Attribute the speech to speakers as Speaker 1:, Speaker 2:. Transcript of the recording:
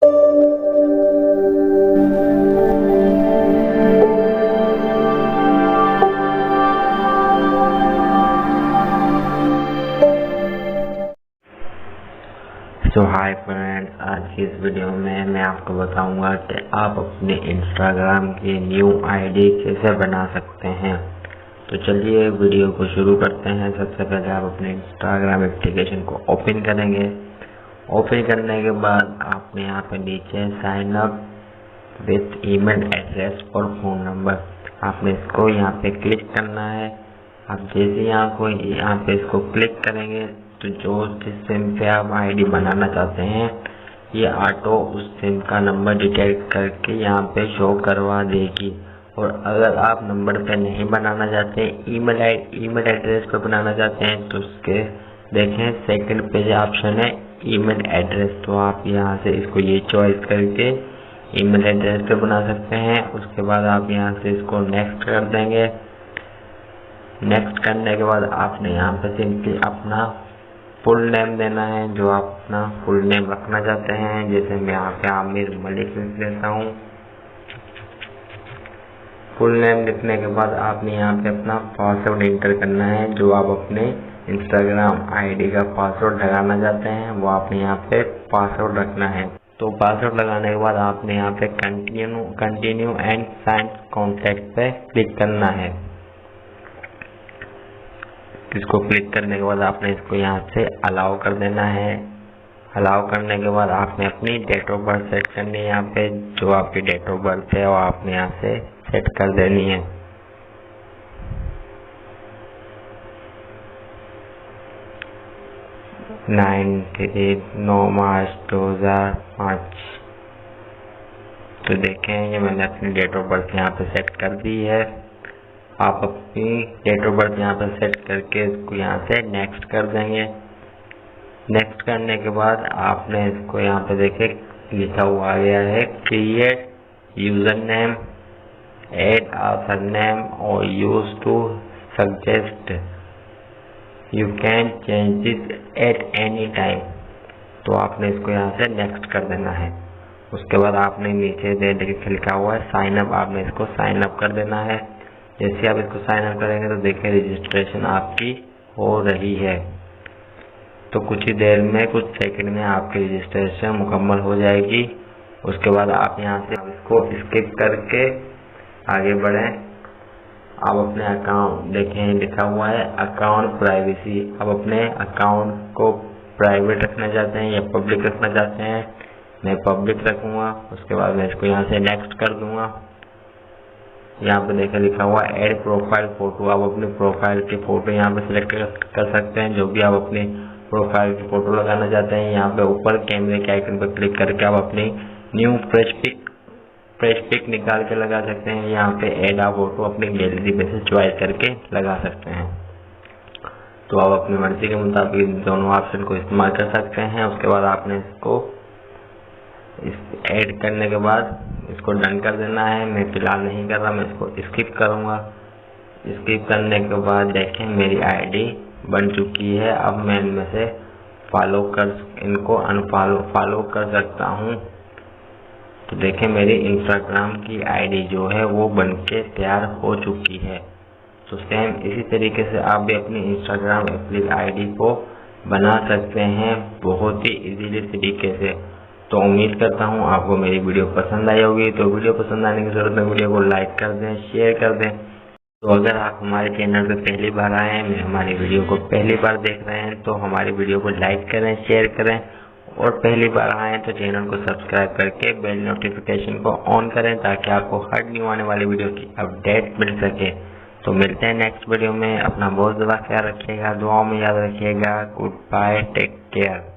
Speaker 1: तो hi friends, आज की इस वीडियो में मैं आपको बताऊंगा कि आप अपने इंस्टाग्राम की न्यू आईडी कैसे बना सकते हैं। तो चलिए वीडियो को शुरू करते हैं। सबसे पहले आप अपने इंस्टाग्राम एप्लीकेशन को ओपन करेंगे। ओपन करने के बाद आपने यहाँ पे नीचे sign up with email address और फ़ोन नंबर, आपने इसको यहाँ पे क्लिक करना है। आप जैसे यहाँ पे इसको क्लिक करेंगे तो जिस सिम पे आप आईडी बनाना चाहते हैं ये ऑटो उस सिम का नंबर डिटेक्ट करके यहाँ पे शो करवा देगी। और अगर आप नंबर पे नहीं बनाना चाहते, ईमेल एड्रेस पे बनाना चाहते हैं तो उसके देखें सेकंड पे जो ऑप्शन है ईमेल एड्रेस, तो आप यहाँ से इसको ये चॉइस करके ईमेल एड्रेस पे बना सकते हैं। उसके बाद आप यहाँ से इसको नेक्स्ट कर देंगे। नेक्स्ट करने के बाद आपने यहाँ पे सिंपली अपना फुल नेम देना है, जो आप अपना फुल नेम रखना चाहते हैं। जैसे मैं यहाँ पे आमिर मलिक लिख देता हूँ। फुल नेम लिखने के बाद आपने यहाँ पे अपना पासवर्ड इंटर करना है, जो आप अपने इंस्टाग्राम आईडी का पासवर्ड लगाना चाहते हैं वो आपने यहाँ पे पासवर्ड रखना है। तो पासवर्ड लगाने के बाद आपने यहाँ पे कंटिन्यू एंड साइन कॉन्टैक्ट पे क्लिक करना है। इसको क्लिक करने के बाद आपने इसको यहाँ से अलाउ कर देना है। अलाउ करने के बाद आपने अपनी डेट ऑफ बर्थ सेट करनी है। यहाँ पे जो आपकी डेट ऑफ बर्थ है वो आपने यहाँ से सेट कर देनी है। नौ मार्च 2005। तो देखें ये मैंने अपनी डेट ऑफ बर्थ यहाँ पे सेट कर दी है। आप अपनी डेट ऑफ बर्थ यहाँ पर सेट करके इसको यहाँ से नेक्स्ट कर देंगे। नेक्स्ट करने के बाद आपने इसको यहाँ पे देखे लिखा हुआ आ गया है create user name, add author name और use to suggest, you can change this at any time. तो आपने इसको यहाँ से नेक्स्ट कर देना है। उसके बाद आपने नीचे देखिए लिखा हुआ है साइन अप, आपने इसको साइन अप कर देना है। जैसे आप इसको साइन अप करेंगे तो देखिए रजिस्ट्रेशन आपकी हो रही है। तो कुछ ही देर में, कुछ सेकंड में आपकी रजिस्ट्रेशन मुकम्मल हो जाएगी। उसके बाद आप यहाँ से इसको स्किप करके आगे बढ़ें। आप अपने अकाउंट देखें लिखा हुआ है अकाउंट प्राइवेसी, आप अपने अकाउंट को प्राइवेट रखना चाहते हैं या पब्लिक रखना चाहते हैं। मैं पब्लिक रखूँगा। उसके बाद मैं इसको यहाँ से नेक्स्ट कर दूँगा। यहाँ पे देखा लिखा हुआ ऐड प्रोफाइल फोटो, आप अपनी प्रोफाइल की फ़ोटो यहाँ पे सिलेक्ट कर सकते हैं, जो भी आप अपनी प्रोफाइल की फ़ोटो लगाना चाहते हैं। यहाँ पे ऊपर कैमरे के आइकन पर क्लिक करके आप अपनी न्यू फ्रेश पिक निकाल के लगा सकते हैं। यहाँ पे ऐड आप फोटो अपनी गैलरी में से चॉइस करके लगा सकते हैं। तो आप अपनी मर्जी के मुताबिक दोनों ऑप्शन को इस्तेमाल कर सकते हैं। उसके बाद आपने इसको ऐड करने के बाद इसको डन कर देना है। मैं फिलहाल नहीं कर रहा, मैं इसको स्किप करूँगा। स्किप करने के बाद देखें मेरी आईडी बन चुकी है। अब मैं इनमें से इनको अनफॉलो कर सकता हूँ। तो देखें मेरी इंस्टाग्राम की आईडी जो है वो बन के तैयार हो चुकी है। तो सेम इसी तरीके से आप भी अपनी इंस्टाग्राम आईडी को बना सकते हैं बहुत ही इजीली तरीके से। तो उम्मीद करता हूँ आपको मेरी वीडियो पसंद आई होगी। तो वीडियो पसंद आने की ज़रूरत है, वीडियो को लाइक कर दें, शेयर कर दें। तो अगर आप हमारे चैनल पर पहली बार आए हैं, हमारी वीडियो को पहली बार देख रहे हैं, तो हमारी वीडियो को लाइक करें, शेयर करें। और पहली बार आए तो चैनल को सब्सक्राइब करके बेल नोटिफिकेशन को ऑन करें, ताकि आपको हर न्यू आने वाली वीडियो की अपडेट मिल सके। तो मिलते हैं नेक्स्ट वीडियो में। अपना बहुत ज़्यादा ख्याल रखिएगा, दुआओं में याद रखिएगा। Goodbye, take care.